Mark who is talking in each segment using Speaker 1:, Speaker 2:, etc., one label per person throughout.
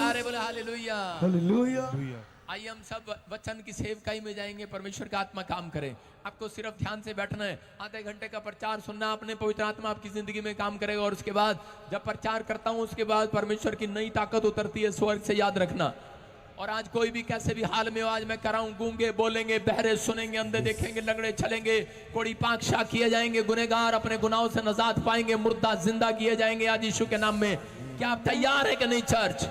Speaker 1: सारे बोले hallelujah.
Speaker 2: Hallelujah.
Speaker 1: आइए हम सब वचन की सेवकाई में जाएंगे, परमेश्वर का आत्मा काम करे। आपको सिर्फ ध्यान से बैठना है, आधे घंटे का प्रचार सुनना आपने, पवित्र आत्मा आपकी जिंदगी में काम करेगा। और उसके बाद जब प्रचार करता हूं उसके बाद परमेश्वर की नई ताकत उतरती है स्वर्ग से, याद रखना। और आज कोई भी कैसे भी हाल में हो, आज मैं कराऊं, गूंगे बोलेंगे, बहरे सुनेंगे, अंधे देखेंगे, लंगड़े चलेंगे, कोड़ी पाकशा किए जाएंगे, गुनहगार अपने गुनाहों से नजात पाएंगे, मुर्दा जिंदा किए जाएंगे आज यीशु के नाम में। क्या आप तैयार है कि नहीं चर्च?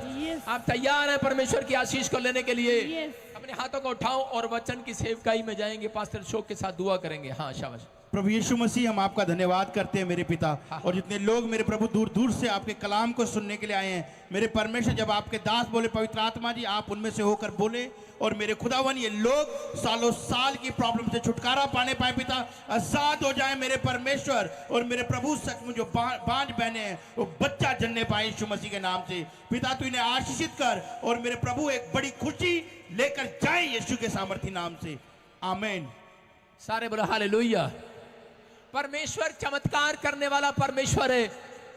Speaker 1: आप तैयार हैं परमेश्वर की आशीष को लेने के लिए? अपने हाथों को उठाओ और वचन की सेवकाई में जाएंगे, पास्टर शोक के साथ दुआ करेंगे। हाँ शाबाश।
Speaker 2: प्रभु यीशु मसीह, हम आपका धन्यवाद करते हैं मेरे पिता। और जितने लोग मेरे प्रभु दूर दूर से आपके कलाम को सुनने के लिए आए हैं, मेरे परमेश्वर, जब आपके दास बोले पवित्र आत्मा जी आप उनमें से होकर बोले, और मेरे खुदावन ये लोग सालों साल की प्रॉब्लम से छुटकारा पाने पाए पिता, आजाद हो जाए मेरे परमेश्वर। और मेरे प्रभु सचमुच जो बांझ बहने हैं वो बच्चा जनने पाए यीशु मसीह के नाम से। पिता तू इन्हें आशीषित कर और मेरे प्रभु एक बड़ी खुशी लेकर जाए यीशु के सामर्थी नाम से, आमीन।
Speaker 1: सारे बोलो हालेलुया। परमेश्वर चमत्कार करने वाला परमेश्वर है।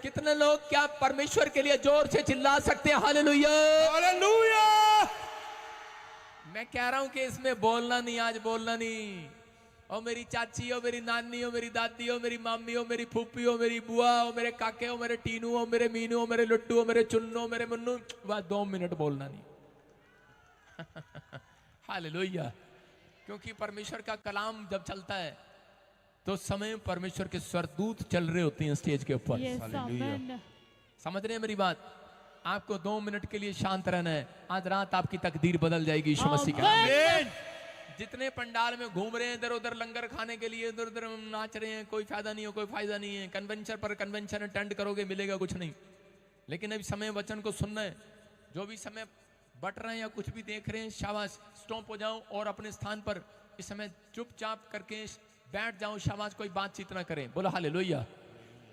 Speaker 1: कितने लोग क्या परमेश्वर के लिए जोर से चिल्ला सकते हैं हालेलुया?
Speaker 2: हालेलुया।
Speaker 1: मैं कह रहा हूं कि इसमें बोलना नहीं, आज बोलना नहीं। ओ मेरी चाची हो, मेरी नानी हो, मेरी दादी हो, मेरी मामी हो, मेरी फूफी हो, मेरी बुआ हो, मेरे काके हो, मेरे टीनू हो, मेरे मीनू हो, मेरे लुट्टू हो, मेरे चुन्नू, मेरे मुन्नू, बस 2 मिनट बोलना नहीं। हालेलुया। क्योंकि परमेश्वर का कलाम जब चलता है तो समय परमेश्वर के स्वरदूत चल रहे होते हैं स्टेज के ऊपर। समझ रहे हैं मेरी बात? आपको 2 मिनट के लिए शांत रहना है। आज रात आपकी तकदीर बदल जाएगी यीशु मसीह के नाम में। जितने पंडाल में घूम रहे हैं इधर उधर लंगर खाने के लिए, इधर उधर नाच रहे हैं, कोई फायदा नहीं हो, कोई फायदा नहीं है। कन्वेंशन पर कन्वेंशन अटेंड करोगे, मिलेगा कुछ नहीं। लेकिन अभी समय वचन को सुनना है। जो भी समय बट रहे हैं या कुछ भी देख रहे हैं, शाबाश, स्टॉप हो जाओ और अपने स्थान पर इस समय चुपचाप करके बैठ जाओ। शाबाश, कोई बातचीत ना करें। बोलो हालेलुया।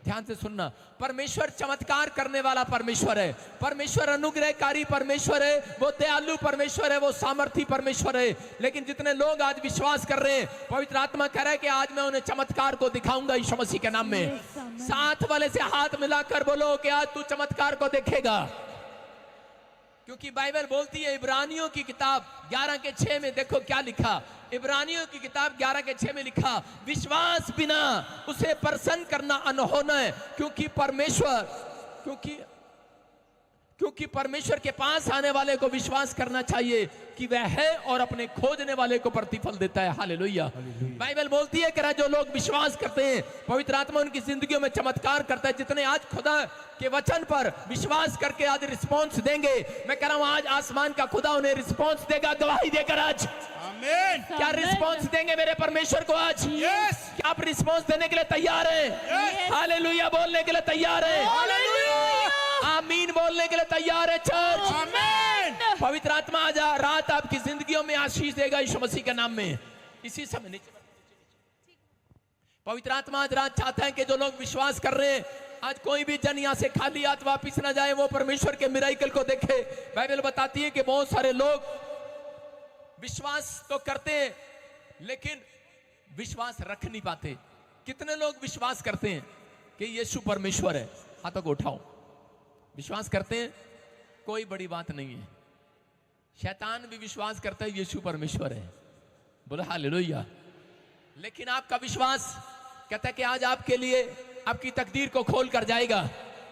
Speaker 1: ध्यान से सुनना। परमेश्वर चमत्कार करने वाला परमेश्वर है। परमेश्वर अनुग्रहकारी परमेश्वर है। वो दयालु परमेश्वर है। वो सामर्थी परमेश्वर है। लेकिन जितने लोग आज विश्वास कर रहे हैं, पवित्र आत्मा कह रहा है कि आज मैं उन्हें चमत्कार को दिखाऊंगा यीशु मसीह के नाम में। साथ वाले से हाथ मिलाकर बोलो कि आज तू चमत्कार को देखेगा। क्योंकि बाइबल बोलती है, इब्रानियों की किताब 11:6 में देखो क्या लिखा। इब्रानियों की किताब 11:6 में लिखा, विश्वास बिना उसे प्रसन्न करना अनहोना है। क्योंकि परमेश्वर के पास आने वाले को विश्वास करना चाहिए कि वह है और अपने खोजने वाले को प्रतिफल देता है। हालेलुया। बाइबल बोलती है कि जो लोग विश्वास करते हैं, पवित्र आत्मा उनकी जिंदगियों में चमत्कार करता है। जितने आज खुदा के वचन पर विश्वास करके आज रिस्पॉन्स देंगे, मैं कह रहा हूं आज आसमान का खुदा उन्हें रिस्पॉन्स देगा, गवाही देकर आज। आमीन। क्या रिस्पॉन्स देंगे मेरे परमेश्वर को आज? क्या आप रिस्पॉन्स देने के लिए तैयार हैं? हालेलुया बोलने के लिए तैयार हैं? आमीन बोलने के लिए तैयार है चर्च? आमीन। पवित्र आत्मा आज रात आपकी जिंदगियों में आशीष देगा यीशु मसीह के नाम में। इसी समय नीचे पवित्र आत्मा आज रात चाहता है कि जो लोग विश्वास कर रहे हैं, आज कोई भी जन यहाँ से खाली हाथ वापिस ना जाए, वो परमेश्वर के मिराकल को देखे। बाइबल बताती है कि बहुत सारे लोग विश्वास तो करते हैं लेकिन विश्वास रख नहीं पाते। कितने लोग विश्वास करते हैं कि यीशु परमेश्वर है? हाथों को उठाओ। विश्वास करते हैं, कोई बड़ी बात नहीं है। शैतान भी विश्वास करता है यीशु परमेश्वर है। बोलो हालेलुया। लेकिन आपका विश्वास कहता है कि आज आपके लिए आपकी तकदीर को खोल कर जाएगा।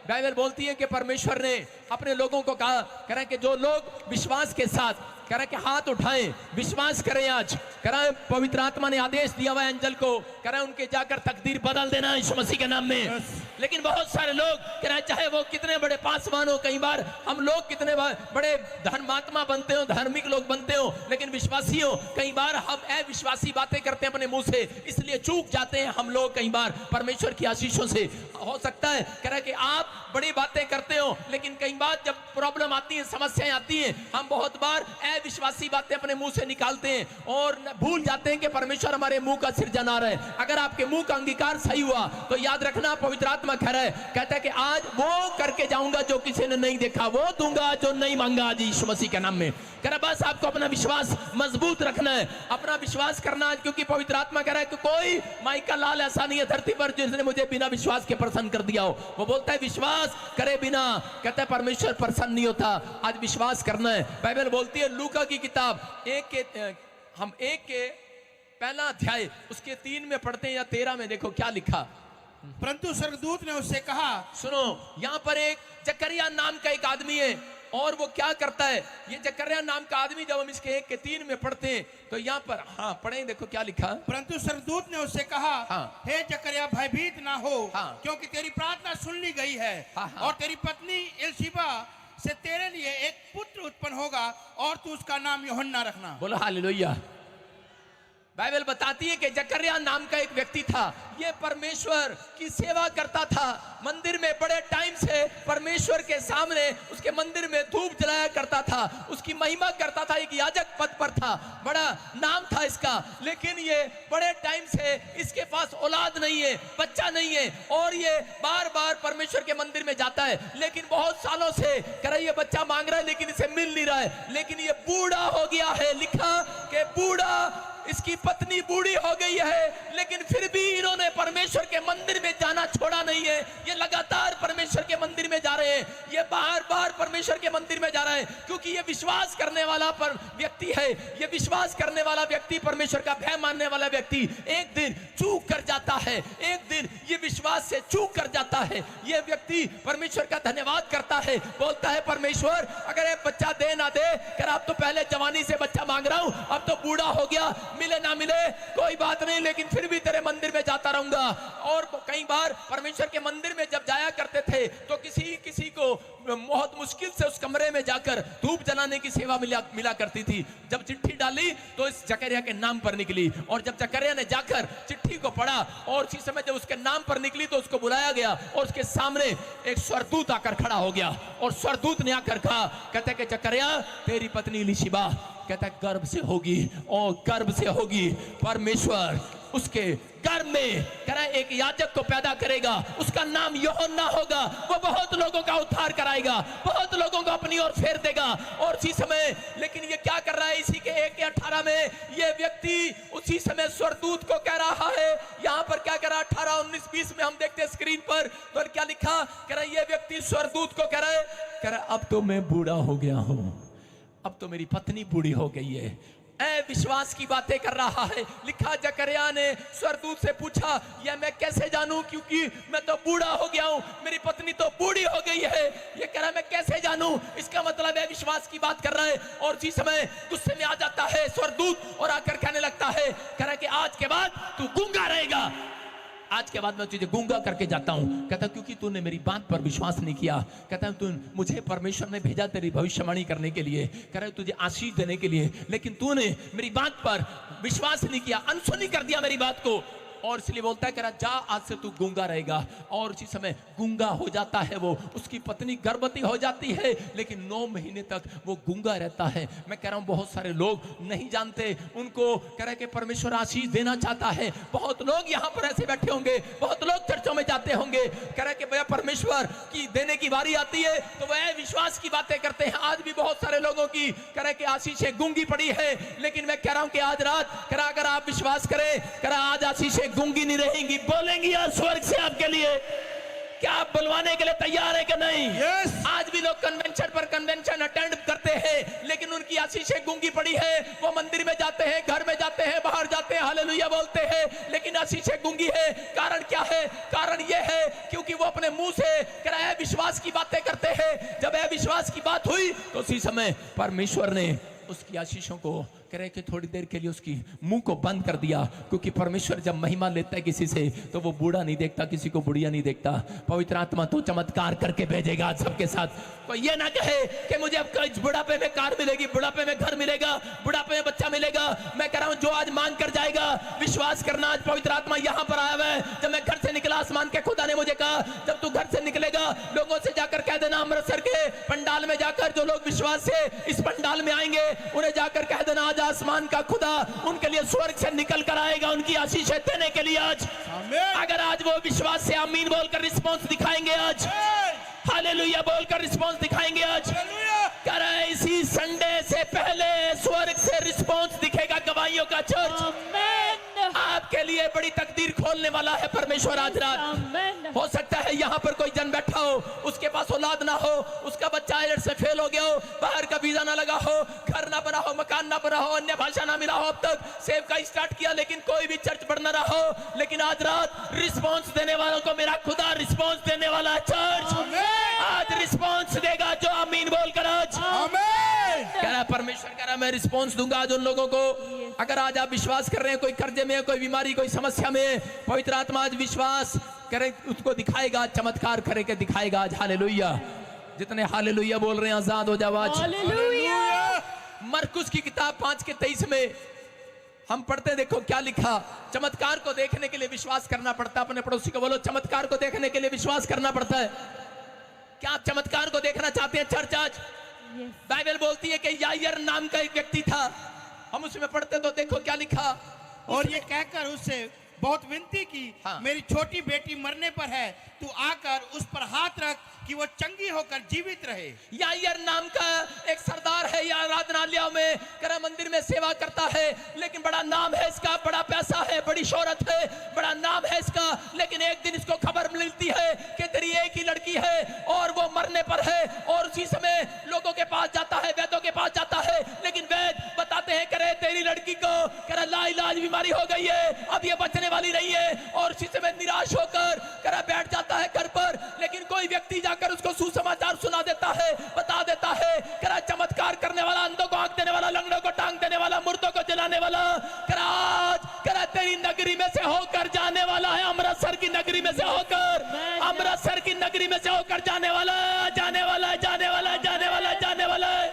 Speaker 1: बाइबल बोलती है कि परमेश्वर ने अपने लोगों को कहा, कह रहा है कि जो लोग विश्वास के साथ, कह रहा है कि हाथ उठाएं, विश्वास करें। आज कह रहा है पवित्र आत्मा ने आदेश दिया हुआ है एंजल को, कह रहा है उनके जाकर तकदीर बदल देना यीशु मसीह के नाम में। लेकिन बहुत सारे लोग कह रहे हैं, चाहे वो कितने बड़े पासवान हो, कई बार हम लोग कितने बड़े धर्मात्मा बनते हो, धार्मिक लोग बनते हो, लेकिन विश्वासी हो, कई बार हम अविश्वासी बातें करते हैं अपने मुंह से, इसलिए चूक जाते हैं हम लोग कई बार परमेश्वर की आशीषों से। हो सकता है कह रहा है कि आप बड़ी बातें करते हो, लेकिन कई बार जब प्रॉब्लम आती है, समस्याएं आती हैं, हम बहुत बार अविश्वासी बातें अपने मुंह से निकालते हैं और भूल जाते हैं कि परमेश्वर हमारे मुंह का सिरजनहार है। अगर आपके मुंह का अंगीकार सही हुआ तो याद रखना, पवित्र आत्मा आत्मा कह रहा है, कहता है कि आज वो करके जाऊंगा जो किसी ने नहीं देखा, वो दूंगा जो नहीं मांगा आज यीशु मसीह के नाम में। कह रहा बस आपको अपना विश्वास मजबूत रखना है, अपना विश्वास करना है, क्योंकि पवित्र आत्मा कह रहा है कि कोई माइका लाल ऐसा नहीं है धरती पर जिसने मुझे बिना विश्वास के प्रसन्न कर दिया हो। वो बोलता है विश्वास करे बिना, कहता है परमेश्वर प्रसन्न नहीं होता। आज विश्वास करना है। बाइबल बोलती है लूका की किताब हम एक के पहला अध्याय उसके 3 में पढ़ते हैं या 13 में, देखो क्या लिखा।
Speaker 2: परंतु स्वर्गदूत ने उससे कहा,
Speaker 1: सुनो, यहाँ पर एक जकरिया नाम का एक आदमी है और वो क्या करता है। ये जकरिया नाम का आदमी जब हम इसके 1 के 3 में पढ़ते हैं तो यहाँ पर पढ़े, देखो क्या लिखा।
Speaker 2: परंतु स्वर्गदूत ने उससे कहा, हे जकरिया भयभीत ना हो, क्योंकि तेरी प्रार्थना सुन ली गई है और तेरी पत्नी एलीशिबा से तेरे लिए एक पुत्र उत्पन्न होगा और तू उसका नाम यूहन्ना रखना।
Speaker 1: बोलो हालेलुया। बाइबल बताती है कि जकरिया नाम का एक व्यक्ति था, ये परमेश्वर की सेवा करता था। मंदिर में बड़े टाइम से परमेश्वर के सामने उसके मंदिर में धूप जलाया करता था, उसकी महिमा करता था, एक याजक पद पर था, बड़ा नाम था इसका। लेकिन ये बड़े टाइम से इसके पास औलाद नहीं है, बच्चा नहीं है, और ये बार बार परमेश्वर के मंदिर में जाता है। लेकिन बहुत सालों से कह रहा है ये बच्चा मांग रहा है लेकिन इसे मिल नहीं रहा है। लेकिन ये बूढ़ा हो गया है, लिखा कि बूढ़ा, इसकी पत्नी बूढ़ी हो गई है, लेकिन फिर भी इन्होंने परमेश्वर के मंदिर में जाना छोड़ा नहीं है। ये लगातार परमेश्वर के मंदिर में जा रहे हैं, ये बार बार परमेश्वर के मंदिर में जा रहा है, क्योंकि ये विश्वास करने वाला व्यक्ति है। ये विश्वास करने वाला व्यक्ति, परमेश्वर का भय मानने वाला व्यक्ति एक दिन चूक कर जाता है, एक दिन ये विश्वास से चूक कर जाता है। ये व्यक्ति परमेश्वर का धन्यवाद करता है, बोलता है परमेश्वर अगर ये बच्चा दे ना दे, कर अब तो पहले जवानी से बच्चा मांग रहा हूं, अब तो बूढ़ा हो गया, मिले ना मिले कोई बात नहीं, लेकिन फिर भी तेरे मंदिर में जाता रहूंगा। और कई बार परमेश्वर के मंदिर में जब जाया करते थे तो किसी को बहुत मुश्किल से उस कमरे में जाकर धूप जलाने की सेवा मिला करती थी। जब चिट्ठी डाली तो इस जकरिया के नाम पर निकली, और जब जकरिया ने जाकर चिट्ठी को पढ़ा और उसी समय जब उसके नाम पर निकली तो उसको बुलाया गया और उसके सामने एक स्वर्गदूत आकर खड़ा हो गया। और स्वर्गदूत ने आकर कहा, कहते कि जकरिया तेरी पत्नी एलीशिबा, कहता है गर्भ से होगी, और गर्भ से होगी, परमेश्वर उसके गर्भ में कह रहा है एक याजक को पैदा करेगा, उसका नाम यूहन्ना होगा। वो बहुत लोगों का उद्धार कराएगा, बहुत लोगों को अपनी ओर फेर देगा। और उसी समय लेकिन ये क्या कर रहा है, इसी के 1 के 18 में ये व्यक्ति उसी समय स्वर्गदूत को कह रहा है, यहाँ पर क्या कह रहा है 18, 19, 20 में हम देखते हैं स्क्रीन पर, तो क्या लिखा, कह रहा है ये व्यक्ति स्वर्गदूत को कह रहा है अब तो मैं बूढ़ा हो गया हूं, अब तो मेरी पत्नी बूढ़ी हो गई है। विश्वास की बातें कर रहा है। लिखा जकरिया ने स्वर्गदूत से पूछा, यह मैं कैसे जानूं, क्योंकि मैं तो बूढ़ा हो गया हूं, मेरी पत्नी तो बूढ़ी हो गई है। ये कह रहा है मैं कैसे जानूं, इसका मतलब है विश्वास की बात कर रहा है। और उसी समय गुस्से में आ जाता है स्वर्गदूत और आकर कहने लगता है, कह रहा है कि आज के बाद तू गूंगा रहेगा, आज के बाद मैं तुझे गूंगा करके जाता हूं। कहता क्योंकि तूने मेरी बात पर विश्वास नहीं किया। कहता तू मुझे परमेश्वर ने भेजा तेरी भविष्यवाणी करने के लिए, कह रहा तुझे आशीष देने के लिए, लेकिन तूने मेरी बात पर विश्वास नहीं किया, अनसुनी कर दिया मेरी बात को। और इसलिए बोलता है कह रहा जा आज से तू गूंगा रहेगा। और उसी समय गूंगा हो जाता है वो, उसकी पत्नी गर्भवती हो जाती है, लेकिन 9 महीने तक वो गूंगा रहता है। मैं कह रहा हूं बहुत सारे लोग नहीं जानते, उनको कह रहे कि परमेश्वर आशीष देना चाहता है। बहुत लोग यहाँ पर ऐसे बैठे होंगे, बहुत लोग चर्चों में जाते होंगे, कह रहे कि भैया परमेश्वर की देने की बारी आती है तो वह विश्वास की बातें करते हैं। आज भी बहुत सारे लोगों की कह रहे कि आशीषें गूंगी पड़ी है, लेकिन मैं कह रहा हूं कि आज रात कह रहा अगर आप विश्वास करें, कह रहा आज आशीषें गूंगी नहीं रहेंगी, बोलेंगी आज स्वर्ग से आपके लिए। क्या आप बुलवाने के लिए तैयार है कि नहीं?
Speaker 2: yes.
Speaker 1: आज भी लोग कन्वेंशन पर कन्वेंशन अटेंड करते हैं, लेकिन उनकी आशीषें गूंगी पड़ी है। वो मंदिर में जाते हैं, घर में जाते हैं, बाहर जाते हैं, हालेलुया बोलते हैं, लेकिन आशीषें गूंगी है। कारण क्या है? कारण ये है क्योंकि वो अपने मुंह से कह रहा है विश्वास की बातें करते हैं। जब यह विश्वास की बात हुई तो उसी समय परमेश्वर ने उसकी आशीषों को कह रहे कि थोड़ी देर के लिए उसकी मुंह को बंद कर दिया, क्योंकि परमेश्वर जब महिमा लेता है किसी से तो वो बूढ़ा नहीं देखता, किसी को बुढ़िया नहीं देखता। पवित्र आत्मा तो चमत्कार करके भेजेगा आज सबके साथ। कोई ये ना कहे कि मुझे अब बुढ़ापे में कार मिलेगी, बुढ़ापे में घर मिलेगा, बुढ़ापे में बच्चा मिलेगा। मैं कह रहा हूं जो आज मांग कर जाएगा, विश्वास करना। आज पवित्र आत्मा यहां पर आया हुआ है। जब मैं घर से निकला, आसमान के खुदा ने मुझे कहा जब तू घर से निकलेगा लोगों से जाकर कह देना, अमृतसर के पंडाल में जाकर जो लोग विश्वास से इस पंडाल में आएंगे उन्हें जाकर कह देना आज आसमान का खुदा उनके लिए स्वर्ग से निकल कर आएगा उनकी आशीष देने के लिए। आज अगर आज वो विश्वास से आमीन बोलकर रिस्पॉन्स दिखाएंगे आज, हालेलुया बोलकर रिस्पॉन्स दिखाएंगे आज, कर इसी संडे से पहले स्वर्ग से रिस्पॉन्स दिखेगा गवाहियों का चर्च। आपके लिए बड़ी तकदीर खोलने वाला है परमेश्वर आज रात। हो सकता है यहाँ पर कोई जन बैठा हो, उसके पास औलाद ना हो, उसका बच्चा आईएलटीएस से फेल हो गया हो, बाहर का वीजा ना लगा हो, घर ना बना हो, मकान ना बना हो, अन्य भाषा ना मिला हो, अब तक सेव का स्टार्ट किया लेकिन कोई भी चर्च बढ़ ना रहा हो, लेकिन आज रात रिस्पॉन्स देने वालों को मेरा खुदा रिस्पॉन्स देने वाला है। चर्च आज रिस्पॉन्स देगा जो आमीन बोलकर आज कह रहा परमेश्वर कह रहा मैं रिस्पॉन्स दूंगा आज उन लोगों को। अगर आज आप विश्वास कर रहे हैं, कोई कर्जे में, कोई बीमारी, कोई समस्या में, पवित्र आत्मा आज विश्वास करे उसको दिखाएगा, चमत्कार करके दिखाएगा आज। हालेलुया। जितने हालेलुया बोल रहे हैं आजाद हो जाओ आज। मरकुस की किताब 5:23 में हम पढ़ते, देखो क्या लिखा। चमत्कार को देखने के लिए विश्वास करना पड़ता है। अपने पड़ोसी को बोलो चमत्कार को देखने के लिए विश्वास करना पड़ता है। क्या आप चमत्कार को देखना चाहते हैं चर्च आज? बाइबल बोलती है कि यायर नाम का एक व्यक्ति था, हम उसमें पढ़ते तो देखो क्या लिखा।
Speaker 2: और ये कहकर उससे बहुत विनती की, मेरी छोटी बेटी मरने पर है, तू आकर उस पर हाथ रख कि वो चंगी होकर जीवित रहे।
Speaker 1: यायर नाम का एक सरदार है, या आराधनालयों में करा मंदिर में सेवा करता है, लेकिन बड़ा नाम है इसका, बड़ा पैसा है, बड़ी शोहरत है, बड़ा नाम है इसका। लेकिन एक दिन इसको खबर मिलती है कि तेरी एक ही लड़की है और वो मरने पर है, और उसी समय लोगों के पास जाता है, वैद्यों के पास जाता है, लेकिन वैद्य बताते हैं करे तेरी लड़की को करा लाइलाज बीमारी हो गई है, अब ये बचने वाली नहीं है। और उसी समय निराश होकर करा बैठ जाता है घर पर, लेकिन कोई व्यक्ति जाकर उसको सुसमाचार सुना देता है, बता देता है करा चमत्कार करने वाला, अंधों को आंख देने वाला, लंगड़ों को टांग देने वाला, मुर्दों को जलाने वाला करा आज करा तेरी नगरी में से होकर जाने वाला है। अमृतसर की नगरी में से होकर, अमृतसर की नगरी में से होकर जाने वाला है, जाने वाला है, जाने वाला है, जाने वाला है, जाने वाला है।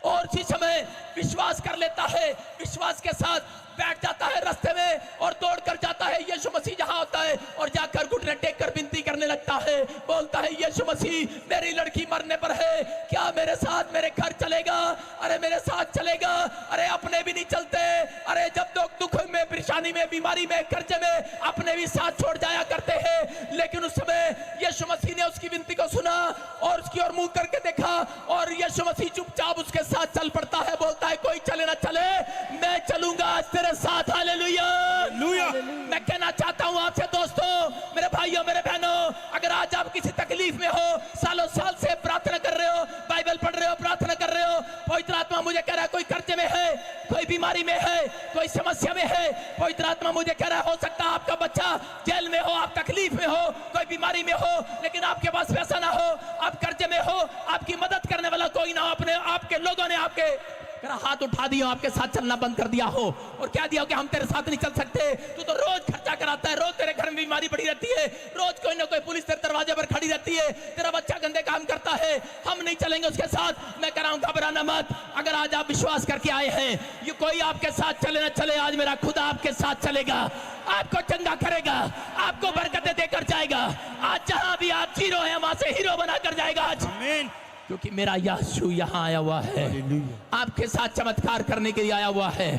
Speaker 1: और इसी समय विश्वास कर लेता है, विश्वास के साथ बैठ जाता है रास्ते में और दौड़ कर जाता है यीशु मसीह जहां होता है, और जाकर घुटने टेक कर विनती करने लगता है, बोलता है यीशु मसीह मेरी लड़की मरने पर है, क्या मेरे साथ मेरे घर चलेगा? अरे मेरे साथ चलेगा? अरे अपने भी नहीं चलते, अरे जब लोग दुख में, परेशानी में, बीमारी में, कर्जे में अपने भी साथ छोड़ जाया करते हैं। लेकिन उस समय यीशु मसीह ने उसकी विनती को सुना और उसकी ओर मुंह करके देखा, और यीशु मसीह चुपचाप उसके साथ चल पड़ता है, बोलता है कोई चले ना चले मैं चलूंगा आज तेरे साथ। हालेलुया। मैं कहना चाहता हूं आपसे दोस्तों, मेरे भाइयों, मेरे बहनों, अगर आज आप किसी तकलीफ में हो, सालों साल से प्रार्थना कर रहे हो, बाइबल पढ़ रहे हो, प्रार्थना कर रहे हो, पवित्र आत्मा मुझे कह रहा है कोई कर्जे में है, कोई बीमारी में है, कोई समस्या में है, पवित्र आत्मा मुझे कह रहा है हो सकता है आपका बच्चा जेल में हो, आप तकलीफ में हो, कोई बीमारी में हो, लेकिन आपके पास पैसा ना हो, आप कर्जे में हो, आपकी मदद करने वाला कोई ना हो, अपने आपके लोगों ने आपके हाथ उठा दिया, आपके साथ चलना बंद कर दिया हो और क्या दिया कि हम तेरे साथ नहीं चल सकते, तू तो रोज खर्चा कराता है, रोज तेरे घर में बीमारी पड़ी रहती है, रोज कोई ना कोई पुलिस तेरे दरवाजे पर खड़ी रहती है, तेरा बच्चा गंदे काम करता है, हम नहीं चलेंगे उसके साथ। मैं कह रहा हूं घबराना मत। अगर आज आप विश्वास करके आए हैं, ये कोई आपके साथ चले ना चले, आज मेरा खुदा आपके साथ चलेगा, आपको चंगा करेगा, आपको बरकतें देकर जाएगा। आज जहां भी आप जीरो हैं वहां से हीरो बनाकर जाएगा आज, क्योंकि मेरा यीशु यहाँ आया हुआ है, आपके साथ चमत्कार करने के लिए आया हुआ है।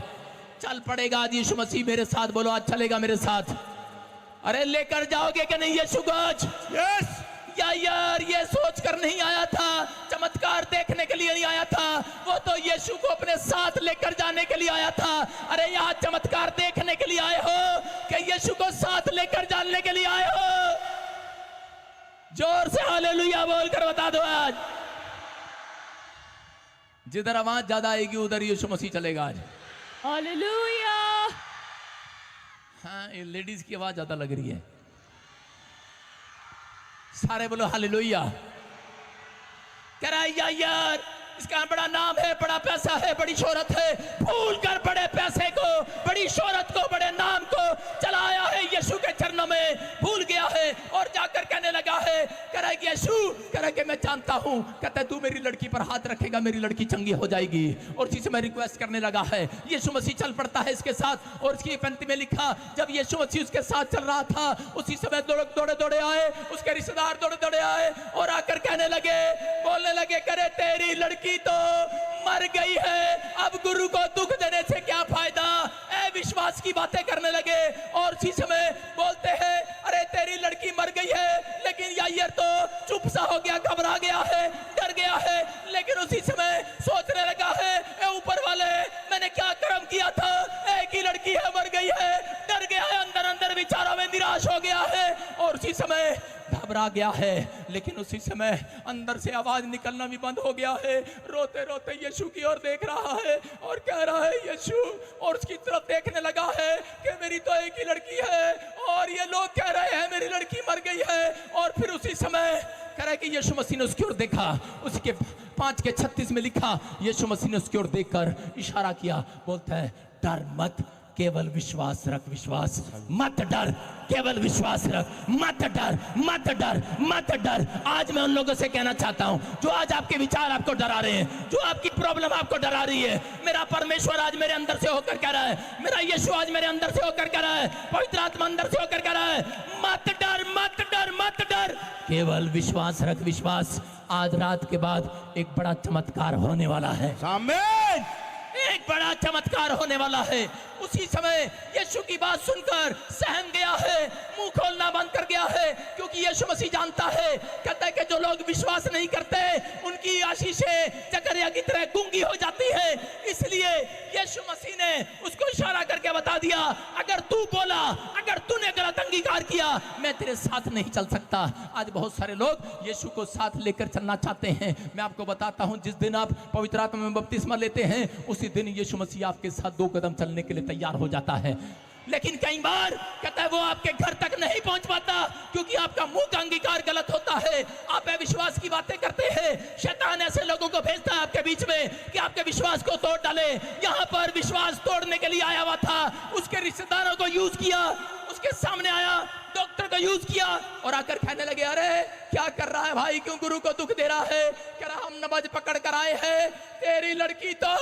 Speaker 1: चल पड़ेगा आज यीशु मसीह मेरे साथ, बोलो आज चलेगा मेरे साथ। अरे लेकर जाओगे कि नहीं यीशु को आज? यस। या यार ये सोच कर नहीं आया था, चमत्कार देखने के लिए नहीं आया था, वो तो यीशु को अपने साथ लेकर जाने के लिए आया था। अरे यहाँ चमत्कार देखने के लिए आए हो कि यीशु को साथ लेकर जाने के लिए आए हो? जोर से हालेलुया बोलकर बता दो आज। जिधर आवाज ज्यादा आएगी उधर यीशु मसीह चलेगा आज।
Speaker 3: हालेलुया।
Speaker 1: हाँ, ये लेडीज की आवाज ज्यादा लग रही है, सारे बोलो हालेलुया। कह रहा है यार इसका बड़ा नाम है, बड़ा पैसा है, बड़ी शोहरत है, भूल कर बड़े पैसे को, बड़ी शोहरत को, बड़े नाम को चलाया है यीशु के चरणों में, भूल गया है और जाकर कहने लगा है, कह रहा है यीशु, कह रहा है कि मैं जानता हूं, कहता है तू मेरी लड़की पर हाथ रखेगा, मेरी लड़की चंगी हो जाएगी। और इसी से मैं रिक्वेस्ट करने लगा है, यीशु मसीह चल पड़ता है इसके साथ। और इसकी पंक्ति में लिखा, जब यीशु मसीह उसके साथ चल रहा था, उसी समय दौड़े दौड़े आए, उसके रिश्तेदार दौड़े दौड़े आए और आकर कहने लगे, बोलने लगे, करे तेरी लड़की तो मर गई है, अब गुरु को दुख देने से क्या फायदा। विश्वास की बातें करने लगे और इसी समय बोल उसी समय सोचने लगा है, ए ऊपर वाले, मैंने क्या कर्म किया था, एक ही लड़की है मर गई है, डर गया है, अंदर अंदर विचारों में निराश हो गया है और उसी समय घबरा गया है। लेकिन उसी समय अंदर से आवाज निकलना भी बंद हो गया है। रोते रोते यीशु की ओर देख रहा है और कह रहा है यीशु, और उसकी तरफ देखने लगा है कि मेरी तो एक ही लड़की है और ये लोग कह रहे हैं मेरी लड़की मर गई है। और फिर उसी समय कह रहा है कि यीशु मसीह ने उसकी ओर देखा, उसके 5:36 में लिखा, यीशु मसीह ने उसकी ओर देखकर इशारा किया, बोलता है डर मत, केवल विश्वास रख, विश्वास मत डर, केवल विश्वास रख, मत डर, मत डर, मत डर। आज मैं उन लोगों से कहना चाहता हूं जो आज आपके विचार आपको डरा रहे हैं, जो आपकी प्रॉब्लम आपको डरा रही है, मेरा परमेश्वर आज मेरे अंदर से होकर कह रहा है, मेरा यीशु आज मेरे अंदर से होकर कह रहा है, पवित्र आत्मा अंदर से होकर कह रहा है, मत डर, मत डर, मत डर, केवल विश्वास रख, विश्वास। आज रात के बाद एक बड़ा चमत्कार होने वाला है,
Speaker 2: आमीन।
Speaker 1: एक बड़ा चमत्कार होने वाला है। उसी समय यीशु की बात सुनकर सहम गया है, मुंह खोलना बंद कर गया है, क्योंकि यीशु मसीह जानता है, कहता है कि जो लोग विश्वास नहीं करते उनकी आशीषें जकरिया की तरह गूंगी हो जाती है। इसलिए यीशु मसीह ने उसको इशारा करके बता दिया, अगर तू बोला, अगर तूने गलत अंगीकार किया, मैं तेरे साथ नहीं चल सकता। आज बहुत सारे लोग यीशु को साथ लेकर चलना चाहते हैं। मैं आपको बताता हूं, जिस दिन आप पवित्र आत्मा में बपतिस्मा लेते हैं उसी दिन यीशु मसीह आपके साथ 2 कदम चलने के लिए तैयार हो जाता है। लेकिन कई बार कहता है वो आपके घर तक नहीं पहुंच पाता, क्योंकि आपका मुंह का अंगीकार गलत होता है, आप अविश्वास की बातें करते हैं। शैतान ऐसे लोगों को भेजता है आपके बीच में कि आपके विश्वास को तोड़ डाले। यहां पर विश्वास तोड़ने के लिए आया हुआ था, उसके रिश्तेदारों को यूज किया, उसके सामने आया, डॉक्टर को यूज किया और आकर कहने लगे, अरे क्या कर रहा है भाई, क्यों गुरु को दुख दे रहा है? कह रहा हम नमाज पकड़ कर आए हैं, तेरी लड़की तो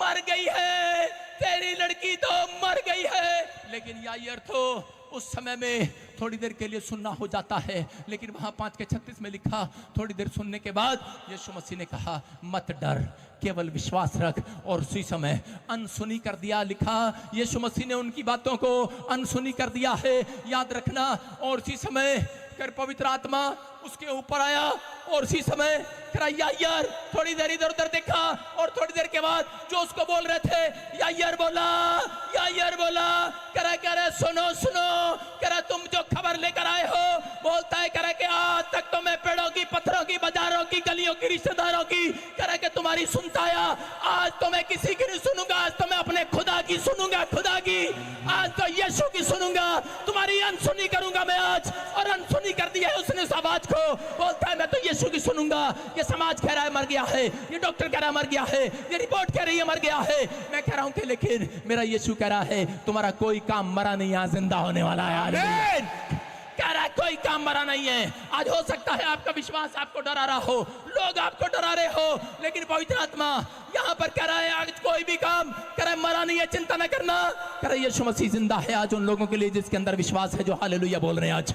Speaker 1: मर गई है, तेरी लड़की तो मर गई है। लेकिन याईर तो उस समय में थोड़ी देर के लिए सुनना हो जाता है, लेकिन वहां 5:36 में लिखा, थोड़ी देर सुनने के बाद यीशु मसीह ने कहा मत डर, केवल विश्वास रख, और उसी समय अनसुनी कर दिया। लिखा यीशु मसीह ने उनकी बातों को अनसुनी कर दिया है, याद रखना। और उसी समय कर पवित्र आत्मा उसके ऊपर आया और उसी समय याईर थोड़ी देर इधर उधर देखा और थोड़ी देर के बाद जो उसको बोल रहे थे, याईर बोला, कह रहे सुनो सुनो, कह रहे तुम जो खबर लेकर आए हो, बोलता है कह रहे कि आज तक तो मैं पेड़ों की, पत्थरों की, बाजारों की, गलियों की, रिश्तेदारों की, कह रहे कि तुम्हारी सुनता आया, आज तो मैं किसी की नहीं सुनूंगा, आज तो मैं अपने खुदा की सुनूंगा, खुदा की, आज तो यीशु की सुनूंगा, तुम्हारी अनसुनी करूंगा मैं आज। और अनसुनी कर दिया है उसने उस आवाज को, बोलता है मैं तो यीशु की सुनूंगा। ये समाज कह रहा है मर गया है, ये डॉक्टर कह रहा है मर गया है, ये रिपोर्ट कह रही है मर गया है, मैं कह रहा हूं कि लेकिन मेरा यीशु कह रहा है तुम्हारा कोई काम मरा नहीं, आज जिंदा होने वाला है। आमीन। कह रहा है कोई काम मरा नहीं है। आज हो सकता है आपका विश्वास आपको डरा रहा हो, लोग आपको डरा रहे हो, लेकिन पवित्र आत्मा यहां पर कह रहा है आज कोई भी काम कह रहा है मरा नहीं है, चिंता न करना। कह रहा है यीशु मसीह जिंदा है आज उन लोगों के लिए जिसके अंदर विश्वास है, जो हालेलुया बोल रहे हैं आज।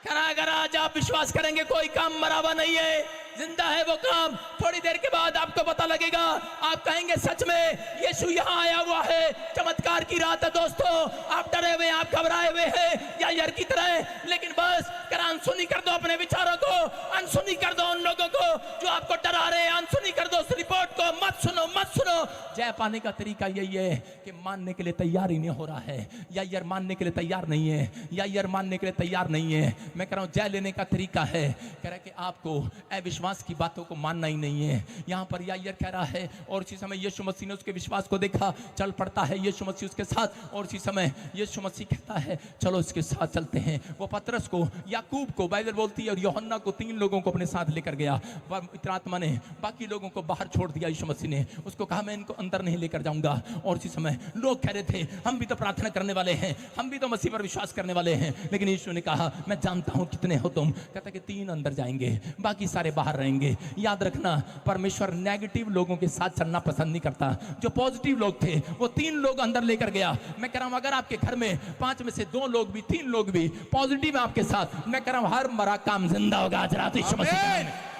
Speaker 1: कह रहा अगर आज आप विश्वास करेंगे कोई काम मरा हुआ नहीं है, जिंदा है वो काम। थोड़ी देर के बाद आपको पता लगेगा, आप कहेंगे सच में यीशु यहाँ आया हुआ है, चमत्कार की रात है दोस्तों। आप डरे हुए, आप घबराए हुए हैं याईर की तरह, लेकिन बस अनसुनी कर दो अपने विचारों को, अनसुनी कर दो उन लोगों को जो आपको डरा रहे हैं, अनसुनी कर दो उस रिपोर्ट को, मत सुनो, मत सुनो। जय पाने का तरीका यही है कि मानने के लिए तैयार ही नहीं हो रहा है। याईर मानने के लिए तैयार नहीं है, याईर मानने के लिए तैयार नहीं है। मैं कह रहा हूं जय लेने का तरीका है, कह रहा है कि आपको अविश्वास की बातों को मानना ही नहीं है। यहां पर याईर कह रहा है और उसी समय यीशु मसीह ने उसके विश्वास को देखा, चल पड़ता है यीशु मसीह उसके साथ। और उसी समय यीशु मसीह कहता है चलो इसके साथ चलते हैं। वो पतरस को, याकूब को, बाइबल बोलती है, और यूहन्ना को, 3 लोगों को अपने साथ लेकर गया। पवित्र आत्मा ने बाकी लोगों को बाहर छोड़ दिया। यीशु मसीह ने उसको कहा मैं इनको अंदर नहीं लेकर जाऊंगा। और उसी समय लोग कह रहे थे हम भी तो प्रार्थना करने वाले हैं, हम भी तो मसीह पर विश्वास करने वाले हैं, लेकिन यीशु ने कहा मैं जानता हूं कितने हो तुम। कहता कि 3 अंदर जाएंगे, बाकी सारे बाहर रहेंगे। याद रखना परमेश्वर नेगेटिव लोगों के साथ चलना पसंद नहीं करता। जो पॉजिटिव लोग थे वो 3 लोग अंदर लेकर गया। मैं कह रहा हूं अगर आपके घर में 5 में से 2 लोग भी, 3 लोग भी पॉजिटिव है आपके साथ, मैं कह रहा हूं हर मरा काम जिंदा होगा आज रात यीशु मसीह के नाम में।